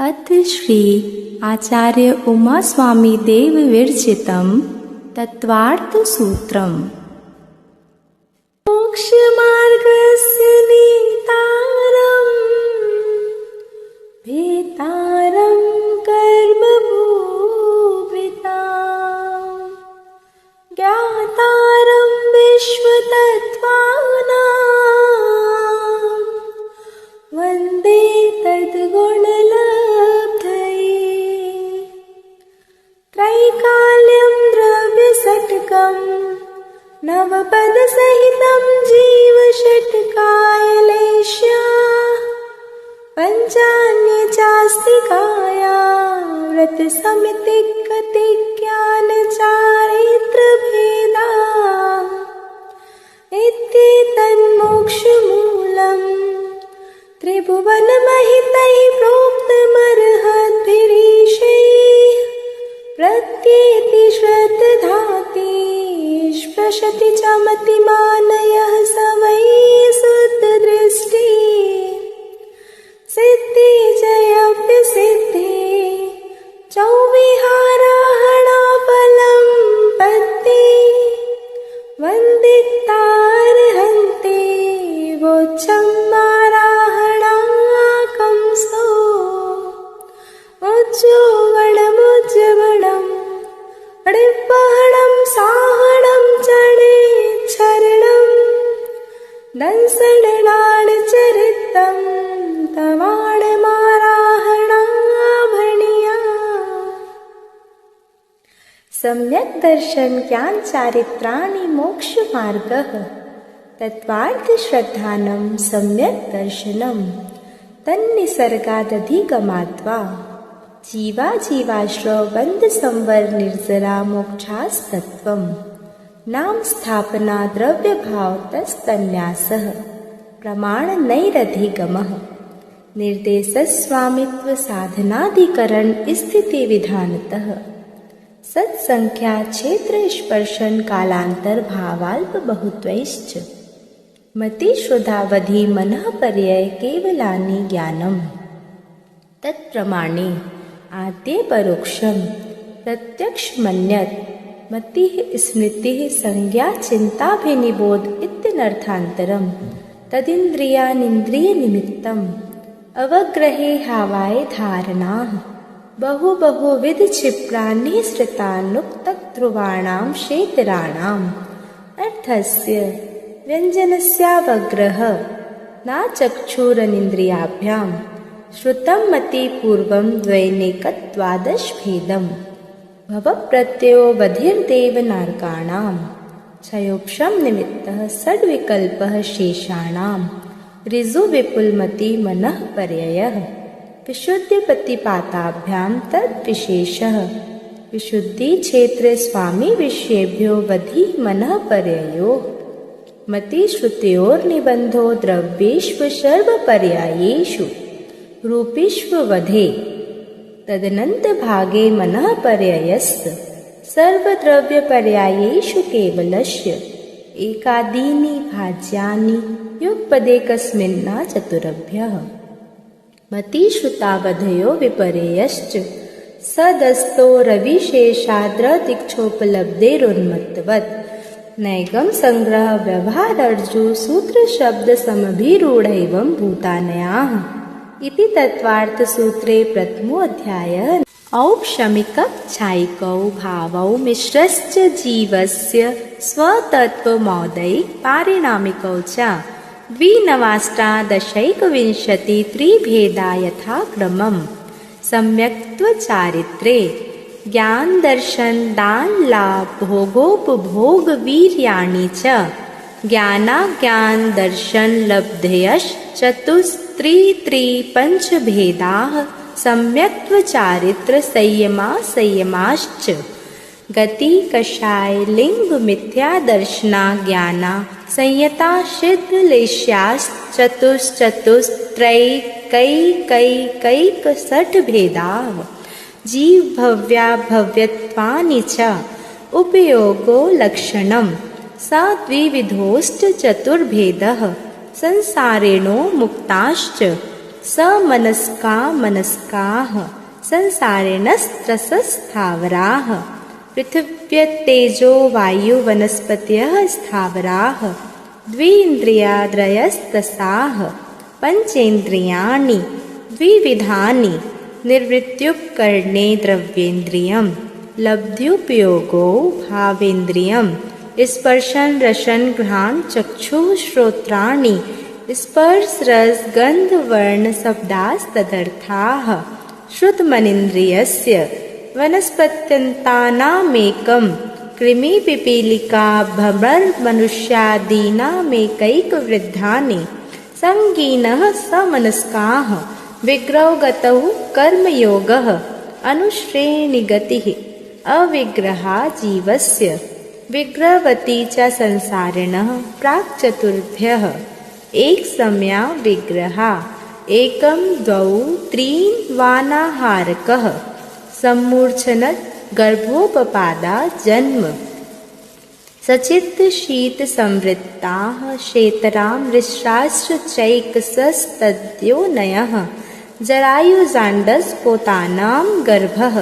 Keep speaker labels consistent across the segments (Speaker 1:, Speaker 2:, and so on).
Speaker 1: अथ श्री आचार्य उमास्वामी देव विरचितं तत्त्वार्थसूत्रम्। मोक्षमार्गस्य नेतारं भेतारं कर्मभूभृतां ज्ञातारं विश्वतत्त्वानां वन्दे तद्गुणलब्धये। त्रैकाल्यं द्रव्यषट्कं नवपदसहितं जीवषट्कायलेश्या पञ्चान्यचास्तिकाया व्रतसमितिकतिज्ञानचारित्रभेदा इत्येतन्मोक्षमूलम् त्रिभुवनमहितैः प्रोक्तमर्हद्भिरीशैः प्रत्येति श्रद्धाति स्पृशति च मतिमानयः स वै शुद्धदृष्टि सिद्धि जयव्यसिद्धि चौविहाराहणाफलं पत्ति वन्दितार्हन्ते वोच्छमाराहणाकंसो उज्जोवणमुज्जवणम् अडिपहणं साहणं चरणं दंसननाडचरितं तवाणमाराहणाभणिया। सम्यक् दर्शन ज्ञान चारित्राणि मोक्षमार्गः तत्त्वार्थश्रद्धानं सम्यक् दर्शनं तन्निसर्गादधिगमाद्वा जीवाजीवाश्रवबन्धसंवर निर्जरा मोक्षास्तत्त्वं नाम स्थापना द्रव्यभावतस्तन्यासः प्रमाणनैरधिगमः निर्देशस्वामित्व साधनाधिकरण स्थिति विधानतः सत्संख्या क्षेत्र स्पर्शन कालांतर भावाल्प बहुत्वैश्च मति श्रद्धावधि मनः पर्यय केवलानि ज्ञानम् तत्प्रमाणे आद्ये परोक्षं प्रत्यक्षमन्यत् मतिः स्मृतिः संज्ञा चिन्ताभिनिबोध इत्यनर्थान्तरं तदिन्द्रियानिन्द्रियनिमित्तम् अवग्रहे हावाय धारणाः बहुविध क्षिप्रान्निःसृतानुक्तध्रुवाणां क्षेत्राणाम् अर्थस्य व्यञ्जनस्यावग्रह न चक्षुरनिन्द्रियाभ्यां श्रुतं मति पूर्वं द्वैनेकत्वादशभेदम् भवप्रत्ययो वधिर्देवनार्काणां क्षयोक्षं निमित्तः षड्विकल्पः शेषाणां ऋजुविपुलमति मनः पर्ययः विशुद्धिप्रतिपाताभ्यां तद्विशेषः विशुद्धिक्षेत्रे स्वामी विषयेभ्यो वधिः मनः पर्ययो मतिश्रुत्योर्निबन्धो द्रव्येषु सर्वपर्यायेषु रूपेष्ववधे तदनन्तभागे मनः पर्ययस्त सर्वद्रव्यपर्यायेषु केवलस्य एकादीनि भाज्यानि युगपदेकस्मिन् चतुरभ्यः मतिश्रुतावधयो विपर्ययश्च सदस्तो रविशेषाद्रदिक्षोपलब्धेरुन्मत्तवत् नैगं संग्रह व्यवहारर्जु सूत्रशब्दसमभिरूढैवं भूतानयाः इति तत्त्वार्थसूत्रे प्रथमोऽध्यायः। औपशमिकच्छायिकौ भावौ मिश्रश्च जीवस्य स्वतत्त्वमौदैः पारिणामिकौ च द्विनवाष्टादशैकविंशतित्रिभेदा यथाक्रमम् सम्यक्त्वचारित्रे ज्ञान दर्शन दान लाभ भोगोपभोग वीर्याणि च ज्ञानाज्ञान दर्शन लब्धयश्चतुस्त्रिपञ्चभेदाः सम्यक्त्वचारित्र संयमाश्च गति कषाय लिंग मिथ्या दर्शना ज्ञाना संयता सिद्धलेश्याश्चतुश्चतुस्त्रैकैकैकषट्भेदाः जीव भव्या भव्यत्वानि च उपयोगो लक्षणं सा द्विविधोश्च चतुर्भेदः संसारेणो मुक्ताश्च समनस्का मनस्काः संसारिणस्त्रसस्थावराः पृथिव्यतेजो वायु वनस्पतयः स्थावराः द्विन्द्रियाद्रयस्तसाः पंचेन्द्रियाणि द्विविधानि निर्वृत्युपकरणे द्रव्येन्द्रियं लब्ध्युपयोगो भावेन्द्रियं स्पर्शन रसन घ्राण चक्षुः श्रोत्राणि स्पर्श रस गंध वर्ण शब्दास्तदर्थाः श्रुतमनीन्द्रियस्य वनस्पत्यन्तानामेकं कृमि पिपीलिका भ्रमर मनुष्यादीनामेकैकवृद्धानि संगीनः समनस्काः विग्रहगतौ कर्मयोगः अनुश्रेणिगतिः अविग्रहा जीवस्य विग्रहवती च संसारिणः प्राक्चतुर्भ्यः एक सम्या विग्रहा एकं द्वौ त्रीन् वानाहारकः सम्मूर्छनत् गर्भोपपादा जन्म सचित् शीत संवृत्ताः शेतरां ऋष्राश्चैकसस्तद्योनयः जरायुजाण्डस्पोतानां गर्भः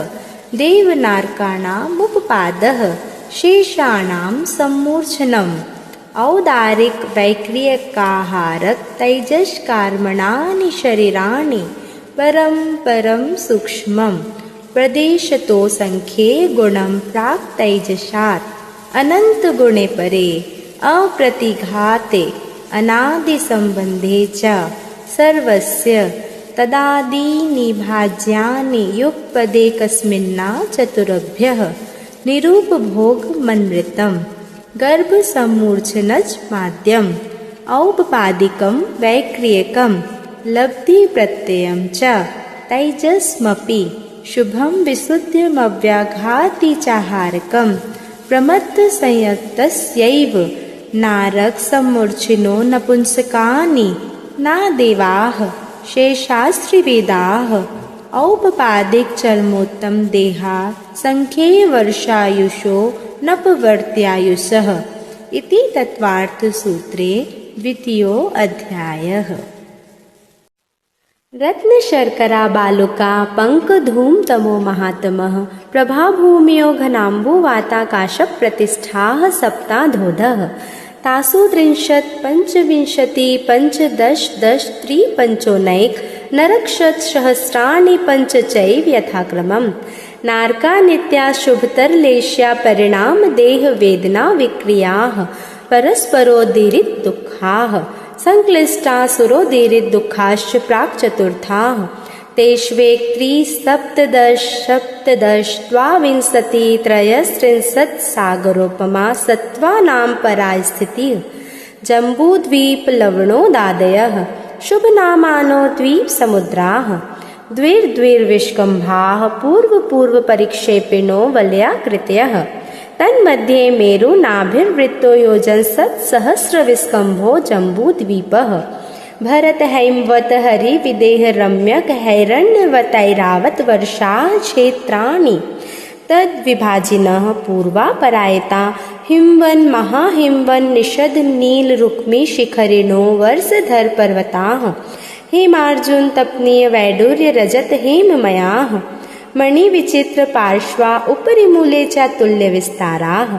Speaker 1: देवनार्काणामुपपादः शेषाणां सम्मूर्छनम् औदारिक वैक्रियकाहारक तैजष्कर्मणानि शरीराणि परं परं सूक्ष्मं प्रदेशतो संख्ये गुणं प्राक् तैजसात् अनंत गुणे परे अप्रतिघाते अनादि संबंधे च सर्वस्य तदादीनि भाज्यानि युगपदे कस्मिन्ना चतुरभ्यः निरूपभोगमन्वितम् गर्भ सम्मूर्छनज माध्यम औपपादिकं वैक्रियकं लब्धि प्रत्ययं च तैजस्मपि शुभं विशुद्ध्यमव्याघाति चाहारकं प्रमत्त संयुक्तस्यैव नारक सम्मूर्छिनो नपुंसकानि ना देवाः शेषास्त्रिवेदाः औपपादिक चर्मोत्तम देहा संख्ये वर्षायुषो नपवर्त्यायुषः इति तत्वार्थसूत्रे द्वितीयो अध्यायः। रत्नशर्करा बालुका पंकधूमतमो महात्मः प्रभाभूम्यो घनाम्बुवाताकाशप्रतिष्ठाः सप्ताधोधः तासु 30 पंचविंशति पंचदश दश त्रिपंचोनैक नरक्षत सहस्राणि पंचचैव यथाक्रमम् नारका नित्या शुभतरलेश्या परिणाम देह वेदना विक्रियाः परस्परोदीरित दुःखाः संक्लिष्टा सुरोदीरित दुःखाश्च प्राक् चतुर्थाः तेष्वेक 3 द्वाविंशति त्रयस्त्रिंशत् सागरोपमा सत्त्वानां परास्थितिः जम्बूद्वीप लवणोदादयः शुभनामानो द्वीप समुद्राः द्विर्विष्कम्भाः पूर्व परिक्षेपिणो वलयाकृतयः तन्मध्ये मेरुनाभिर्वृत्तो योजन सहस्रविष्कम्भो जम्बूद्वीपः भरत हैमवत हरि विदेह रम्यक हैरण्यवतैरावत वर्षाः क्षेत्राणि तद्विभाजिनः पूर्वापरायता हिमवन महाहिमवन निषद नील रुक्मी शिखरिणो वर्षधर पर्वताः हेमार्जुन तपनीय वैडूर्य रजत हेममयाः मणिविचित्र पार्श्वा उपरिमूले च तुल्य विस्ताराः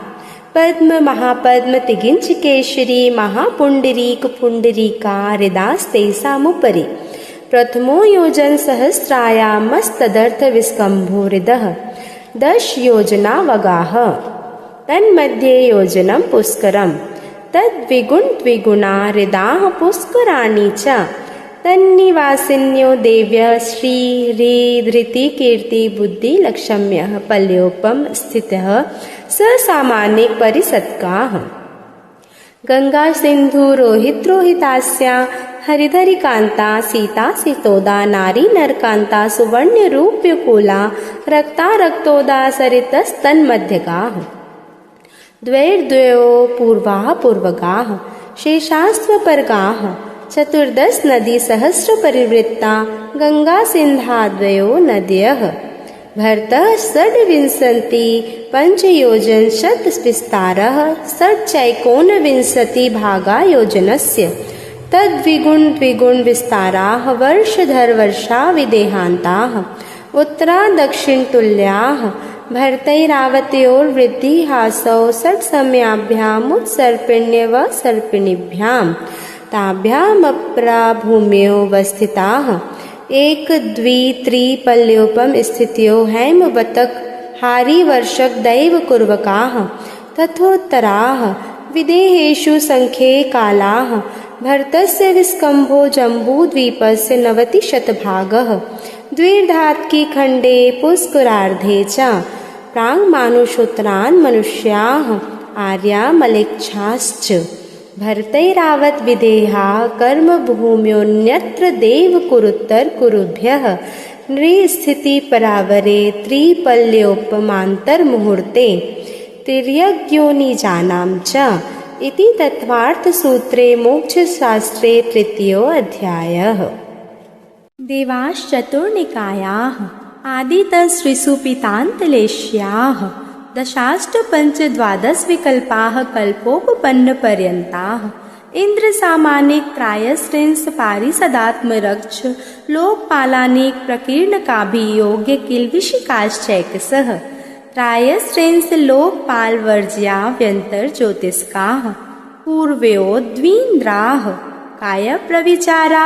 Speaker 1: पद्म महापद्म तिगिंच केशरी महापुंडरीक पुंडरीका हृदास्तेषामुपरि प्रथमो योजन सहस्रायामस्तदर्थ विस्कम्भो हृदः 10 योजनावगाः तन्मध्ये योजनं पुष्करं तद्विगुणद्विगुणा हृदाः पुष्कराणि च तन्निवासिन्यो देव्यः श्रीधृति कीर्ति बुद्धि लक्ष्म्यः पल्योपम स्थितः ससामान्य परिसत्काः गंगा सिंधु रोहित रोहितास्या हरिधरिकांता सीता सीतोदा नारी नरकांता सुवर्ण रूप्यकूला रक्ता रक्तोदा सरितस्तन्मध्यगाः द्वैर्द्वयो पूर्वाः पूर्वगाः शेषास्त्वपरगाः 14 नदी सहस्र परिवृत्ता गंगा सिंधाद्वयो नद्यः भरतः 26 पंचयोजन शत विस्तारः 6 चैकोनविंशति भागा योजनस्य तद्विगुण विस्ताराः वर्षधरवर्षा विदेहान्ताः उत्तरा दक्षिणतुल्याः भरतैरावतयोर्वृद्धिहासौ षट्समयाभ्यामुत्सर्पिण्यवसर्पिणीभ्यां ताभ्यामप्रा भूम्योऽवस्थिताः एक द्वि त्रिपल्योपम स्थित्यो हैमवतक हारिवर्षक दैवकुर्वकाः तथोत्तराः विदेहेषु संख्ये कालाः भरतस्य विस्कम्भो जम्बूद्वीपस्य 90% द्विर्धात्की खण्डे पुष्करार्धे च प्राङ्मानुषोत्तरान् मनुष्याः आर्या मलेच्छाश्च भरतैरावत विदेहा कर्मभूम्योऽन्यत्र देवकुरुत्तर कुरुभ्यः नृस्थिति परावरे त्रिपल्योपमान्तर्मुहूर्ते तिर्यग्योनिजानां च इति तत्त्वार्थसूत्रे मोक्षशास्त्रे 3. देवाश्चतुर्निकायाः आदितश्रीसुपितान्तलेश्याः दशाष्टपञ्चद्वादश विकल्पाः कल्पोपपन्नपर्यन्ताः इंद्रसामानिक त्रायस्त्रिंश पारिषदात्मरक्ष लोकपालानिक प्रकीर्णकाभियोग्य किल्बिषिकाश्चैकशः त्रायस्त्रिंश लोकपालवर्ज्या व्यन्तर्ज्योतिष्काः पूर्वयो द्वीन्द्राः कायप्रविचारा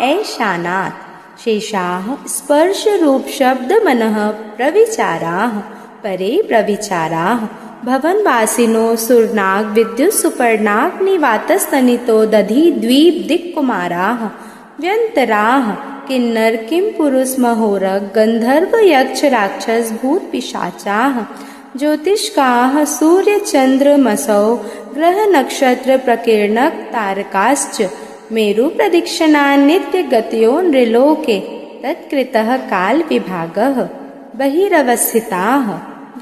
Speaker 1: ऐशानात् शेषाः स्पर्शरूपशब्दमनः प्रविचाराः परे प्रविचाराः भवनवासिनो सुरनाग विद्युत सुपर्णाग्निवातस्तनितो दधि द्वीप दिक्कुमाराः व्यन्तराः किन्नर किंपुरुष महोरग गंधर्व यक्ष राक्षस भूत पिशाचाः ज्योतिष्काः सूर्य चंद्रमसौ ग्रह नक्षत्र प्रकीर्णक तारकाश्च मेरु प्रदक्षिणा नित्य गत्यो नृलोके तत्कृतः काल विभागः बहिरवस्थिताः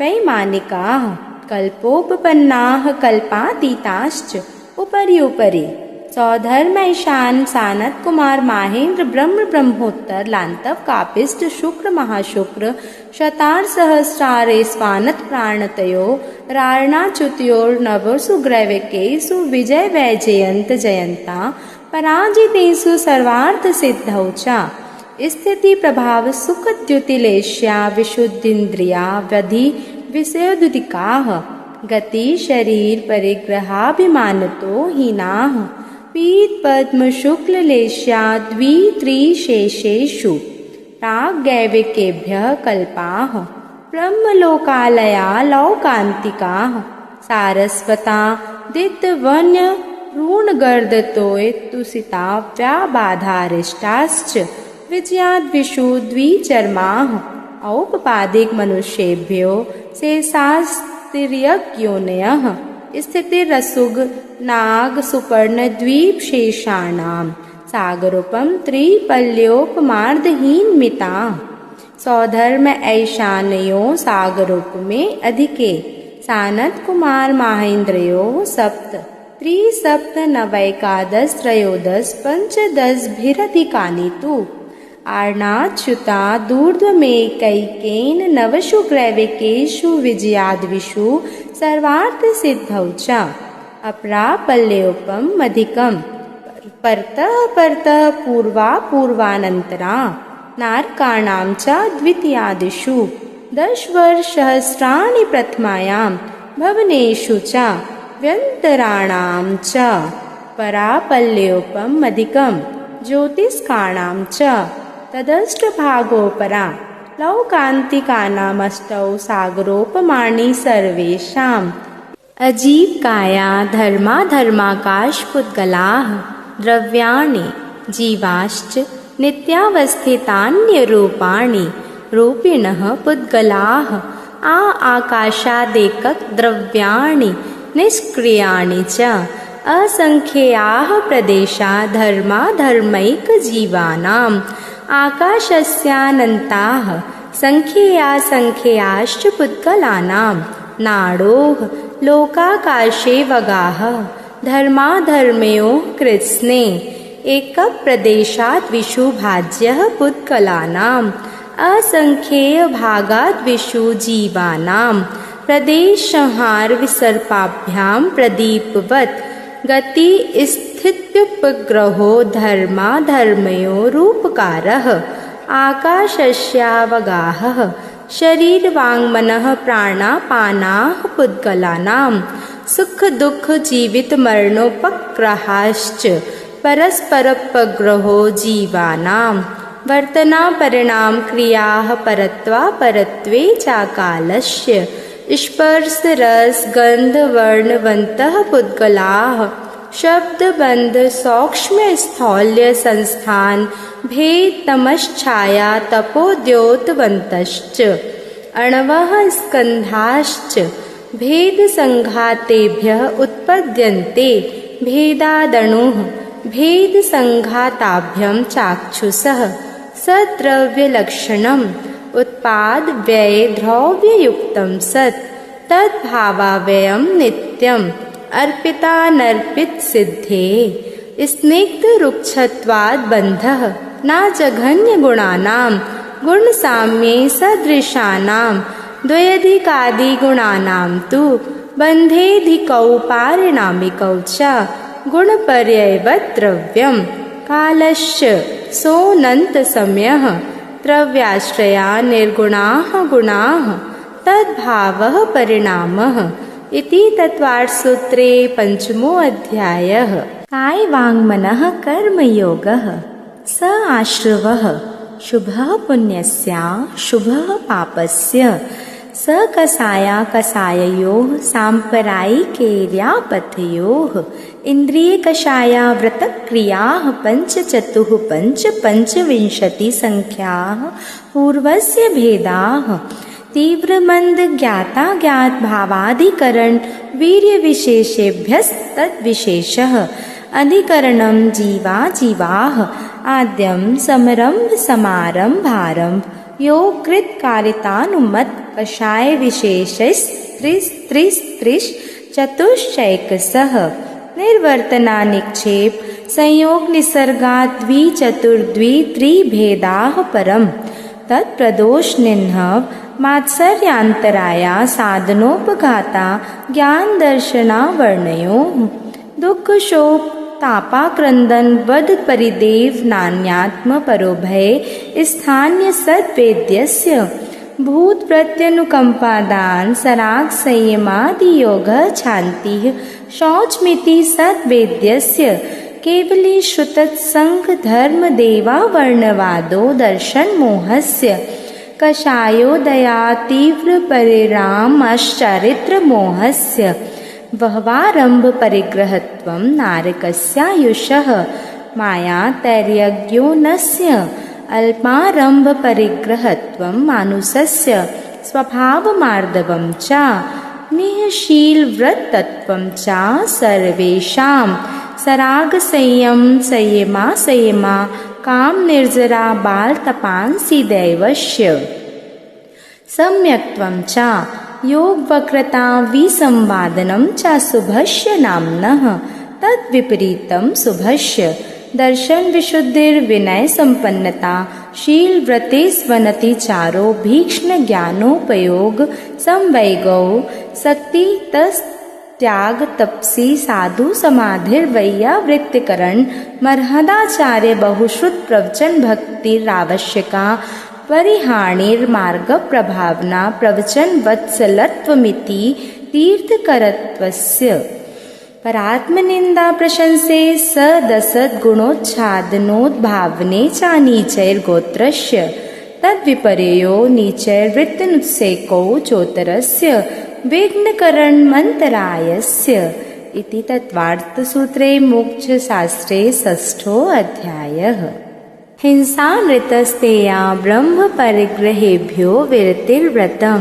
Speaker 1: वैमानिकाः कल्पोपपन्नाः कल्पातीताश्च उपरि उपरि सौधर्मैशान सानत कुमार माहेंद्र ब्रह्म ब्रह्मोत्तर लांतव कापिष्ट शुक्र महाशुक्र शतार सहस्रारे स्वानत प्राणतयो रारणाच्युतयोर्नवसु ग्रैविकेषु विजय वैजयंत जयंता पराजितेषु सर्वार्थ सिद्धौ च स्थिति प्रभाव सुखद्युतिलेश्या विशुद्धिन्द्रिया वधि विषयोदुदिकाः गति शरीर परिग्रहाभिमानतो हीनाः पीत पद्म शुक्ल लेश्या द्वित्रिशेषेषु प्राग्दैविकेभ्यः कल्पाः ब्रह्मलोकालया लौकान्तिकाः सारस्वता दित्यवन्य ऋणगर्दतोय तुसिता व्याबाधारिष्टाश्च विजयाद्विषु द्विचर्माः औपपादिक मनुष्येभ्यो शेषास्तिर्यज्ञोनयः स्थितिरसुग नाग सुपर्ण द्वीप शेषाणां सागरोपम त्रिपल्योपमार्दहीनमिता सौधर्म ऐशानयो सागरोप में अधिके सानत कुमार माहेन्द्रयो सप्त त्रिसप्त नवैकादश त्रयोदश पंचदशभिरधिकानि तु आर्णाच्युता दूर्ध्वमेकैकेन नवशु ग्रैविकेषु विजयाद्विषु सर्वार्थसिद्धौ च अपरापल्योपम अधिकं परतः परतः पूर्वा पूर्वानन्तरा नारकाणां च द्वितीयादिषु 10 वर्षसहस्राणि प्रथमायां भवनेषु च व्यन्तराणां च परापल्योपम अधिकं ज्योतिष्काणां च तदष्टभागोपरा लौकान्तिकानामष्टौ सागरोपमाणि सर्वेषाम् अजीवकाया धर्माकाशपुद्गलाः द्रव्याणि जीवाश्च नित्यावस्थितान्यरूपाणि रूपिणः पुद्गलाः आकाशादेकक द्रव्याणि निष्क्रियाणि च असंख्याः प्रदेशा धर्माधर्मैकजीवानाम् आकाशस्यानन्ताः संख्याश्च पुद्गलानां नाडोः लोकाकाशे वगाः धर्माधर्मयोः कृत्स्ने एकप्रदेशाद्विषु भाज्यः पुद्गलानाम् असंख्यभागाद्विषु जीवानां प्रदेशसंहार विसर्पाभ्यां प्रदीपवत् गति स्थित्युपग्रहो धर्माधर्मयो रूपकारः आकाशस्यावगाहः शरीरवाङ्मनः प्राणापानाः पुद्गलानां सुख दुःख जीवित मरणोपग्रहाश्च परस्परोपग्रहो जीवानां वर्तना परिणाम क्रियाः परत्वापरत्वे चाकालस्य स्पर्श रस गंध वर्णवन्तः पुद्गलाः शब्द बंध सौक्ष्म स्थौल्य संस्थान भेद तमश्छाया तपोद्योतवन्तश्च अणवः स्कन्धाश्च भेद संघातेभ्यः उत्पद्यन्ते भेदादणुः भेद संघाताभ्यं चाक्षुषः सद्द्रव्यलक्षणम् उत्पाद व्यय द्रव्ययुक्तं सत् तद्भावाव्ययं नित्यम् अर्पितानर्पित सिद्धे स्निग्ध रुक्षत्वाद बंधः न जघन्य गुणानां गुण साम्ये सदृशानां द्वयधिकादि गुणानां तु बंधेधिकौ पारिणामिकौ च गुणपर्ययवत् द्रव्यं कालश्च सोऽनन्त समयः द्रव्याश्रया निर्गुणाः गुणाः तद्भावः परिणामः इति तत्त्वार्थसूत्रे पंचमो अध्यायः। कायवाङ्मनः कर्मयोगः स आश्रवः शुभः पुण्यस्य शुभः पापस्य स कषाया कषाययोः साम्प्रदायिकैर्यापथयोः इन्द्रियकषाया व्रतक्रियाः पञ्चचतुः पञ्चविंशतिसङ्ख्याः पूर्वस्य भेदाः तीव्रमन्द ज्ञाताज्ञात भावाधिकरण वीर्य विशेषेभ्यस्तद्विशेषः अधिकरणं जीवा जीवाः आद्यं समरम्भ समारम्भारम्भ योग कृत कारितानुमत कषाय विशेषस्त्रिस्त्रिस्त्रिश चतुश्चैकशः निर्वर्तना निक्षेप संयोग निसर्गात् द्विचतुर्द्वि त्रिभेदाः परम् तत्प्रदोष निह्नव मात्सर्यांतराया साधनोपघाता ज्ञान दर्शना वर्णयोः दुःख शोक तापाक्रंदन वद परिदेव नान्यात्म परोभय स्थान्य सद्वेद्यस्य भूत प्रत्यनुकंपादान सराग संयमादि योग शांति शौचमिति सद्वेद्यस्य केवली श्रुतत्संग धर्म देवा वर्णवादो दर्शन मोहस्य कषायोदया तीव्र परिणामश्चारित्र मोहस्य बहवारंभ परिग्रहत्वं नारकस्यायुषः माया तैर्यज्ञोनस्य अल्पारंभ परिग्रहत्वं मानुषस्य स्वभावमार्दवं च निःशीलव्रतत्वं च सर्वेषां सराग संयम संयमा संयमा काम निर्जरा बाल तपांसी दैवस्य सम्यक्त्वं च योग वक्रता विसंवादनं च शुभस्य नाम्नः तद्विपरीतं शुभस्य दर्शन विशुद्धिर्विनय संपन्नता शील व्रते स्वनति चारो भीक्ष्ण ज्ञानोपयोग संवैगौ शक्ति त्याग तपसी साधु समाधिर्वैयावृत्तिकरण मर्हदाचार्य बहुश्रुत प्रवचन भक्तिरावश्यका परिहाणिर्मार्ग प्रभावना प्रवचन वत्सलत्वमिति तीर्थकरत्वस्य परात्मनिंदा प्रशंसे सदसद गुणोच्छादनोद्भावने च नीचैर्गोत्रस्य तद्विपर्ययो नीचैर्वृत्तिनुत्सेकौ चोत्तरस्य विघ्नकरणमन्तरायस्य इति तत्त्वार्थसूत्रे मोक्षशास्त्रे षष्ठो अध्यायः। हिंसानृतस्तेया ब्रह्म परिग्रहेभ्यो विरतिर्व्रतं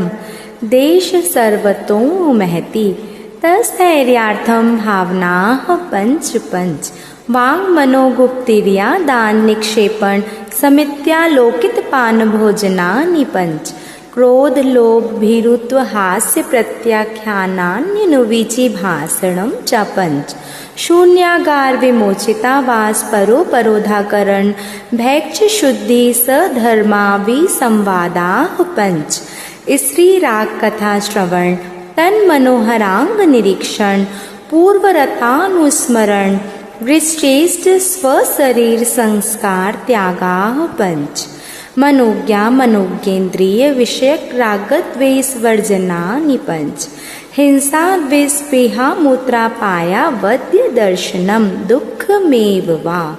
Speaker 1: देश सर्वतो महति तस्थैर्यार्थं भावनाः पंच वाङ्मनोगुप्तिर्या दान निक्षेपण समित्यालोकित पान भोजनानि पंच क्रोध लोभ भीरुत्व हास्य प्रत्याख्यानान्यनुविचि भाषणं च पंच शून्यागार विमोचिता वास परोपरोधाकरण भैक्ष शुद्धि सधर्मा विसंवादाः पंच स्त्री राग कथा श्रवण तन मनोहरांग निरीक्षण पूर्वरतानुस्मरण वृश्रेष्ठ स्वशरीर संस्कार त्यागाः पंच। मनोज्ञा मनोज्ञेन्द्रिय विषयक रागद्वेष वर्जनानि पंच। हिंसा द्वेषस्पृहा मूत्रापाया वद्य दर्शनम दुःखमेव वा।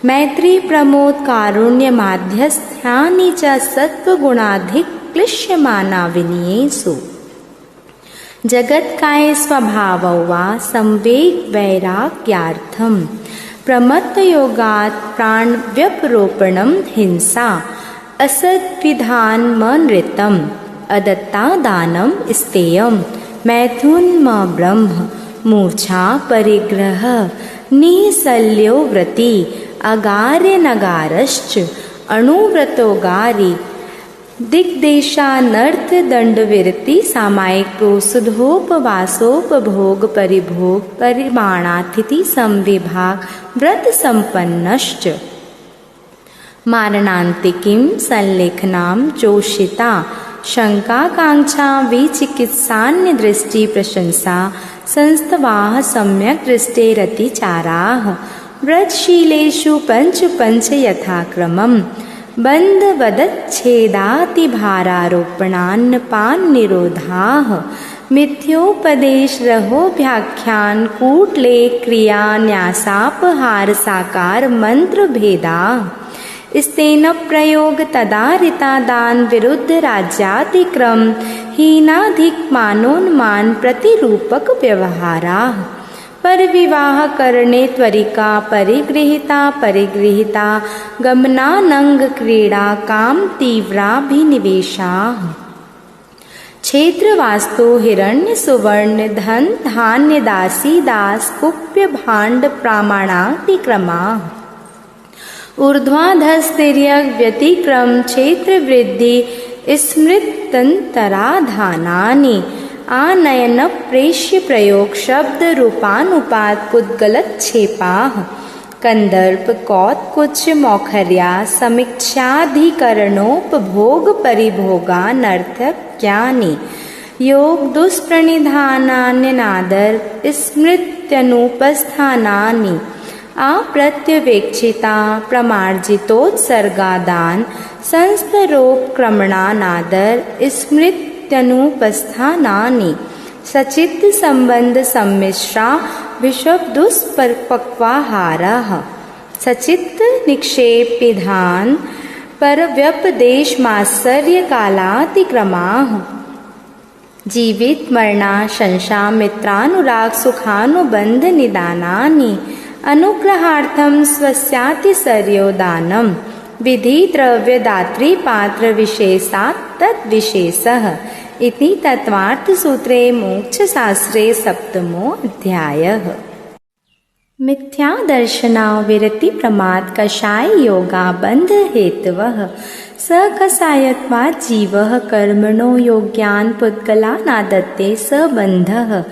Speaker 1: मैत्री प्रमोद कारुण्य माध्यस्थ्यानि च सत्वगुणाधिक क्लिश्यमाना विनयेषु। जगत्काय स्वभावो वा संवेग वैराग्यार्थम। प्रमत्तयोगात् प्राणव्यपरोपणं हिंसा असद्विधानमनृतम्। अदत्तादानं स्तेयं मैथुनम ब्रह्म। मूर्छा परिग्रह निःशल्यो व्रति। अगार्य नगारश्च अणुव्रतोगारी। दिग्देशानर्थ दंडविरति सामायिक प्रोसुधोपवासोपभोग परिभोग परिमाणातिथि संविभाग व्रत संपन्नश्च। मारणांतिकीं संलेखनां चोषिता। शंकाकांक्षा विचिकित्सान्य दृष्टि प्रशंसा संस्तवाः सम्यक दृष्टेरतिचाराः। व्रतशीलेषु पंच पंच यथाक्रमम्। बन्धवदच्छेदातिभारारोपणान्नपान निरोधाः। मिथ्योपदेश रहोभ्याख्यान कूटलेख क्रिया न्यासापहार साकार मंत्र भेदा। स्तेन प्रयोग तदारिता दान विरुद्ध राज्यातिक्रम हीनाधिक मानोन्मान प्रतिरूपक व्यवहारा। पर विवाह करणे त्वरिका परिगृहिता गमनानंग क्रीड़ा काम तीव्राभिनिवेशा। क्षेत्र वास्तु हिरण्य सुवर्ण धन धान्य दासी दास कुप्य भाण्ड प्रामाणातिक्रमा। ऊर्ध्वाधस्तिर्यक व्यतिक्रम क्षेत्र वृद्धि स्मृतंतराधानानि। आनयन प्रेष्य प्रयोग शब्द रूपानुपात पुद्गलच्छेपाः। कंदर्प कौत्कुच मौखर्या समीक्षाधिकरणोपभोग परिभोगानर्थक्यानि। योग दुष्प्रणिधानान्यनादर स्मृत्यनुपस्थानानि। अप्रत्यवेक्षिता प्रमार्जितोत्सर्गादान संस्तरोपक्रमणानादर स्मृत्यनुपस्थानानि। सचित्त संबंध सम्मिश्रा विषव दुष्परिपक्वाहारः। सचित्त निक्षेप विधान पर व्यपदेश मात्सर्य कालातिक्रमाः। जीवित मरणा शंसा मित्रानुराग सुखानुबंध निदानानि। अनुग्रहार्थम स्वस्यातिशर्योदानम। विधि द्रव्य दात्री पात्र विशेषात् तद्विशेषः। इति तत्वार्थ सूत्रे मोक्ष शास्त्रे सप्तमो अध्यायः। मिथ्या दर्शना विरति प्रमाद कषाय योगा बंध हेतवः। स कषायत्वात् जीवः कर्मणो योग्यान् पुद्गलानादत्ते स बन्धः।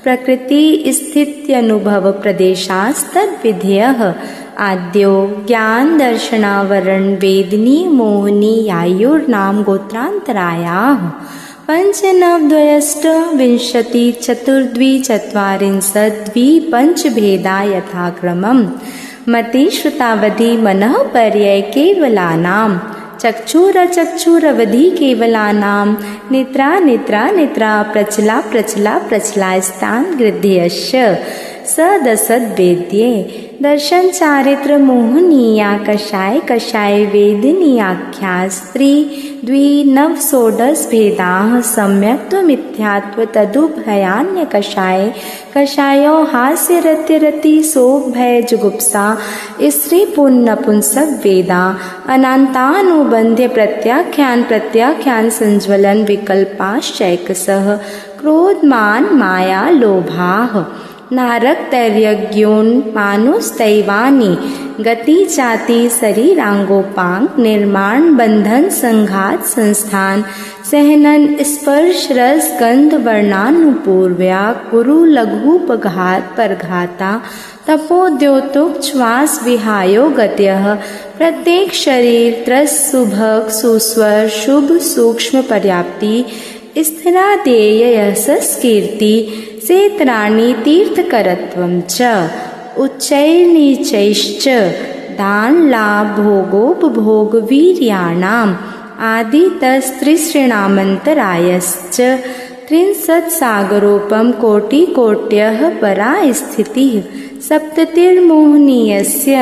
Speaker 1: प्रकृति स्थित्यनुभव प्रदेशास्तद्विधेयः। आद्यो ज्ञान दर्शनावरण वेदनी मोहनी यायुर्नाम गोत्रांतरायाः। पंचनवद्वयष्टविंशति चतुर्द्विचत्वारिंशद्वि पंचभेदा यथाक्रमम्। मति श्रुतावधि मनः पर्यय केवलानां। चक्षुरवधि केवलानां। निद्रा निद्रा निद्रा प्रचला प्रचला प्रचला स्थान गृध्यश्च। सदसद्वेद्ये दर्शन चारित्र मोहनीया कषाय कषाय वेदिनीयाख्या स्त्री द्वि नव षोडश भेदाः। सम्यक्त्व मिथ्यात्व तदुभयान्य कषाय कषायो हास्य रत्य रति शोक भय जुगुप्सा स्त्री पुंसक वेदा। अनंतानुबंध्य प्रत्याख्यान संज्वलन विकल्पाश्चैकसः। क्रोध मान माया लोभाः। नारक तैर्यज्ञोन मानुस्तैवानी। गति जाति शरीरांगोपांग निर्माण बंधन संघात संस्थान सहनन स्पर्श रस गंध वर्णानुपूर्व्या गुरु लघुपघात परघाता तपोद्योतुक श्वास विहायो गत्यः। प्रत्येक शरीर त्रस सुभग सुस्वर शुभ सूक्ष्म पर्याप्ति स्थिरादेय यशस कीर्ति क्षेत्राणि तीर्थकरत्वं च उच्चैर्नीचैश्च दानलाभभोगोपभोगवीर्याणाम् आदितस्त्रिसृणामन्तरायश्च त्रिंशत्सागरोपम कोटिकोट्यः परा स्थितिः सप्ततिर्मोहनीयस्य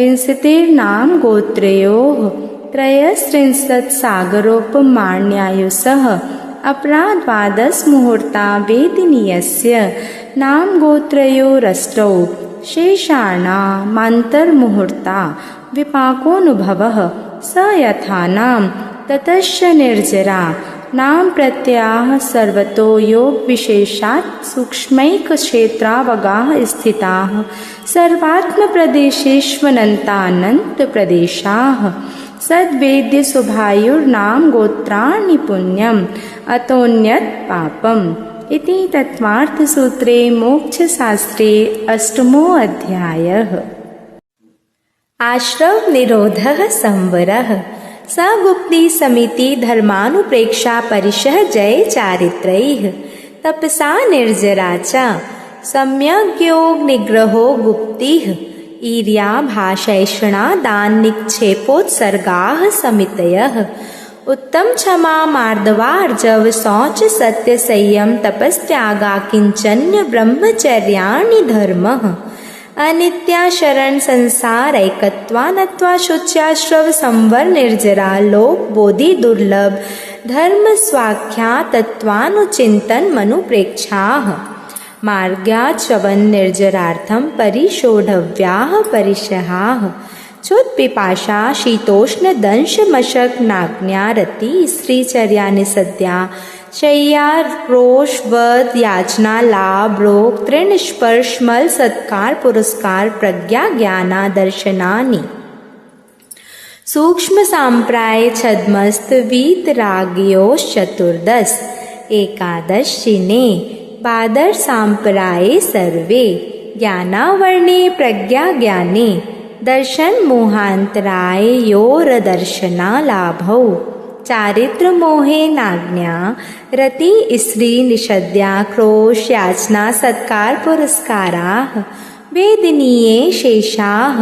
Speaker 1: विंशतिर्नाम गोत्रयोः त्रयस्त्रिंशत्सागरोपमाण्यायुषः अपरा द्वादश मुहूर्ता वेदिनीयस्य नाम गोत्रयोरष्टौ शेषाणामान्तर्मुहूर्ता विपाकोऽनुभवः स यथानां ततश्च निर्जरा नाम प्रत्ययाः सर्वतो योग विशेषात् सूक्ष्मैकक्षेत्रावगाः स्थिताः सर्वात्मप्रदेशेष्वनन्तानन्तप्रदेशाः सद्वेद्य शुभायुर्नाम गोत्राणि पुण्यम् अतोऽन्यत् पापम् इति तत्त्वार्थसूत्रे मोक्षशास्त्रे अष्टमोऽध्यायः। आश्रव निरोधः संवरः स गुप्ति समिति धर्मानुप्रेक्षा परिशः जय चारित्रैः तपसा निर्जरा च सम्यग् योग निग्रहो गुप्तिः ईर्या भाषैषणा दान निक्षेपोत्सर्गाः समितयः उत्तम क्षमा मार्दवार्जव शौच सत्य संयम तपस्त्यागा किंचन्य ब्रह्मचर्याणि धर्मः अनित्या शरण संसार ऐकत्वा नत्वा शुच्याश्रव संवर निर्जरा लोक बोधि दुर्लभ धर्म स्वाख्या तत्वानुचिंतन मनुप्रेक्षाः मार्ग्याचवन निर्जरार्थम परिशोढव्याः परिशहाः चोत्पिपाशा शीतोष्ण दंश मशक नाग्न्या रति स्त्रीचर्या निसद्या शय्या रोष वध याचना लाभ रोग तृण स्पर्श मल सत्कार पुरस्कार प्रज्ञा ज्ञाना दर्शनानि सूक्ष्म सांप्राय छद्मस्त वीतराग्योश्चतुर्दश एकादशिने बादर सांप्राये सर्वे ज्ञानावर्णे प्रज्ञा ज्ञाने दर्शन मोहांतराय योरदर्शना लाभौ चारित्र मोहे नाज्ञा रति स्त्री निषद्या क्रोश याचना सत्कार पुरस्काराः वेदनीये शेषाः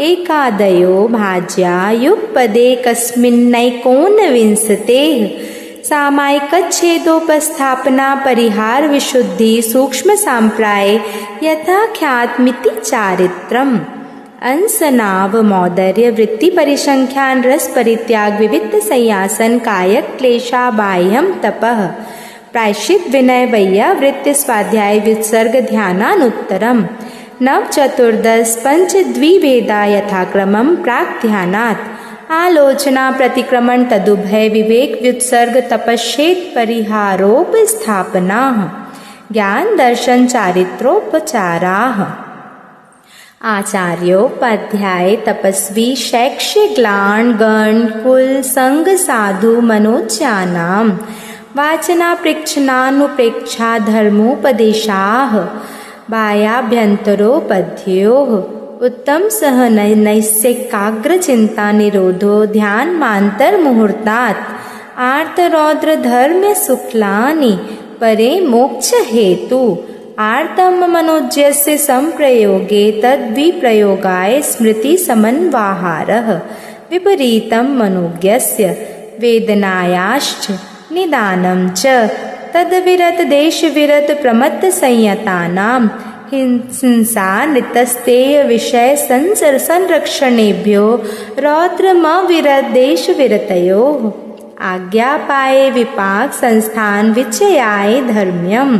Speaker 1: एकादयो भाज्या युगपदे कस्मिन्नैकोनविंशतेः सामायिकच्छेदोपस्थापना परिहार विशुद्धि सूक्ष्म सांप्राय यथाख्यातमिति चारित्रम् अंसनाव मौदर्य वृत्ति परिसंख्यान रस परित्याग विविध संयासन कायक क्लेशा बाह्यम तपः प्रायश्चित विनय वैया वृत्ति स्वाध्याय विसर्ग ध्यानानुत्तरम नव चतुर्दश पंच द्विवेदा यथाक्रमम प्राक ध्यानात् आलोचना प्रतिक्रमण तदुभय विवेक व्युत्सर्ग तपश्चेत परिहारोपस्थापना ज्ञान दर्शन चारित्रोपचाराः आचार्योपाध्याय तपस्वी शैक्ष्य ग्लान गण कुल संग साधु मनोज्ञानां वाचना प्रेक्षणानुप्रेक्षा धर्मोपदेशाः बाह्याभ्यन्तरोपध्योः उत्तम सहनैस्यैकाग्र चिंता निरोधो ध्यान मांतर मुहूर्तात् आर्तरौद्र धर्म शुक्लानि परे मोक्ष हेतु आर्तम मनोज्यस्य संप्रयोगे तद्विप्रयोगाय स्मृति समन्वाहारः विपरीतं मनोज्ञस्य वेदनायाश्च निदानं च तद्विरत देशविरत प्रमत्त संयतानां हिंसा नितस्तेय विषय संरक्षणेभ्यो रौद्रमविरत देशविरतयोः आज्ञापाये विपाक संस्थान विचयाय धर्म्यम्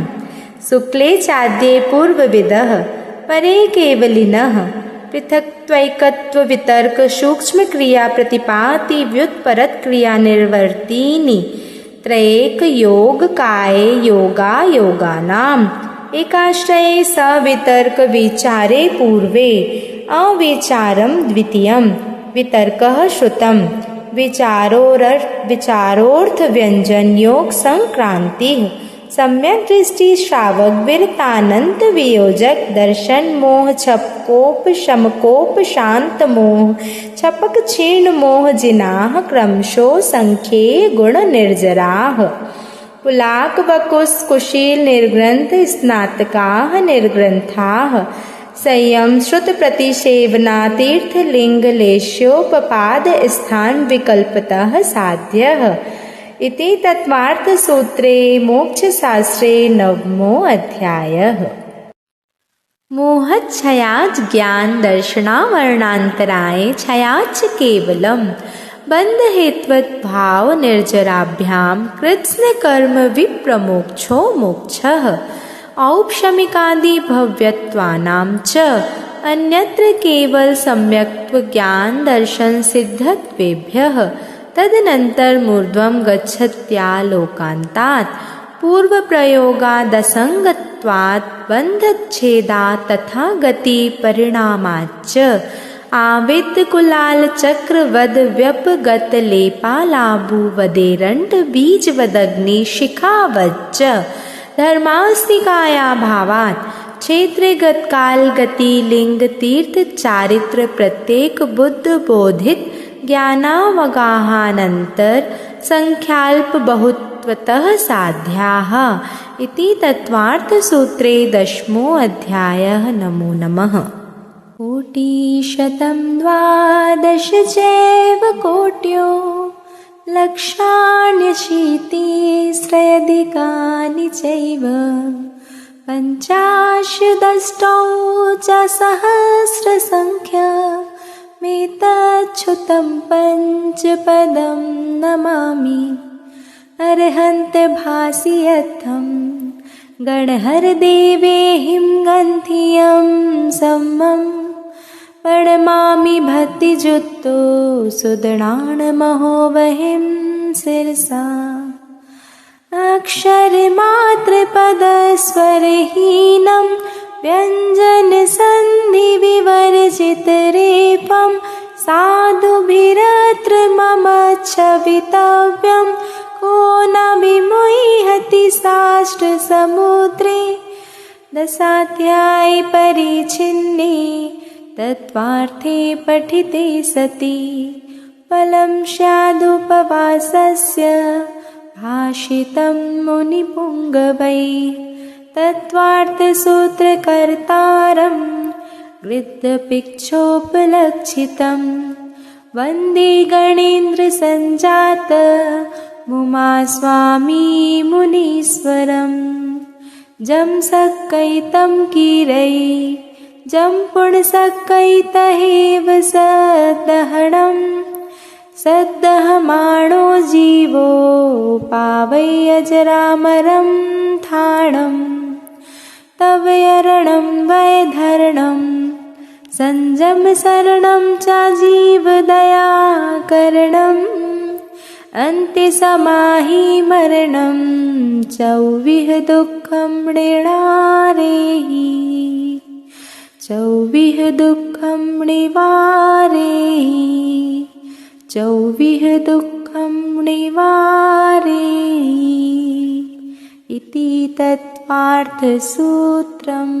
Speaker 1: शुक्ले चाद्ये पूर्वविदः परे केवलिनः पृथक्त्वैकत्व वितर्क सूक्ष्म क्रिया प्रतिपाति व्युत्परत क्रिया निर्वर्तीनि त्रयेक योग काय योगा योगानाम् एकाश्रये सवितर्क विचारे पूर्वे अविचारं द्वितीयं वितर्कः श्रुतं विचारोर्थ व्यंजन योग संक्रांति सम्यक दृष्टि श्रावक विरतानंत वियोजक दर्शन मोह छपकोप शमकोप शांत मोह छपक क्षीर्ण मोह जिनाह क्रमशो संख्ये गुण निर्जराः पुलाकवकुशकुशील निर्ग्रन्थ स्नातकाः निर्ग्रन्थाः संयम श्रुत प्रतिसेवना तीर्थलिङ्गलेशोपपाद स्थान विकल्पतः साध्यः इति तत्त्वार्थसूत्रे मोक्षशास्त्रे 9मो अध्यायः। मोहच्छयाच ज्ञान दर्शनावर्णान्तराय छयाच केवलम बन्धहेत्वद्भाव निर्जराभ्याम कृत्स्न कर्म विप्रमोक्षो मोक्षः औपशमिकादि भव्यत्वानां च अन्यत्र केवल सम्यक्त्व ज्ञान दर्शन सिद्धत्वेभ्यः तदनन्तर मूर्ध्वं गच्छत्यालोकान्तात् पूर्वप्रयोगादसङ्गत्वात् बन्धच्छेदात् तथा गति परिणामाच्च आवेद्यकुलालचक्रवद व्यपगतलेपालाभुवदेरण्ड बीजवदग्निशिखावच्च धर्मास्तिकाया भावात् क्षेत्रे गतकाल गति लिंग तीर्थ चारित्र प्रत्येक बुद्ध बोधित ज्ञानावगाहानन्तर संख्याल्प बहुत्वतः साध्याः इति तत्त्वार्थसूत्रे 10मो अध्यायः। नमो नमः। कोटिशतं 12 चैव कोट्यो लक्षाण्यशीतिस्रयधिकानि चैव पञ्चाशदष्टौ च सहस्रसङ्ख्या मेतच्छ्रुतं पञ्चपदं नमामि अर्हन्त्यभासि यत्थं गणहरदेवेहिं गन्थियं सम्मं प्रणमामि भक्तिजुक्तो सुदृढाणमहोवहिं शिरसा अक्षरमात्रपदस्वरहीनं व्यञ्जनसन्धिविवर्जितरेफं साधुभिरत्र मम क्षवितव्यं को न विमुह्यति साष्टसमुद्रे दशाध्याये परिच्छिन्ने तत्त्वार्थे पठिते सति फलं स्यादुपवासस्य भाषितं मुनिपुङ्गवैः तत्त्वार्थसूत्रकर्तारं गृध्रपिक्षोपलक्षितं वन्दे गणेन्द्रसञ्जातमुमा स्वामी मुनीश्वरं जं सक्कैतं कीरै जं पुण्सक्कैतहेव सदहणं सद्दहमाणो जीवो पावै अजरामरं थाणं तवयरणं वैधरणं संयमशरणं च जीवदयाकरणम् अन्ते समाहि मरणं चौविह दुःखं नृणारेहि चौविह दुःखं निवारेहि चौविह दुःखं निवारेहि इति तत्त्वार्थसूत्रम्।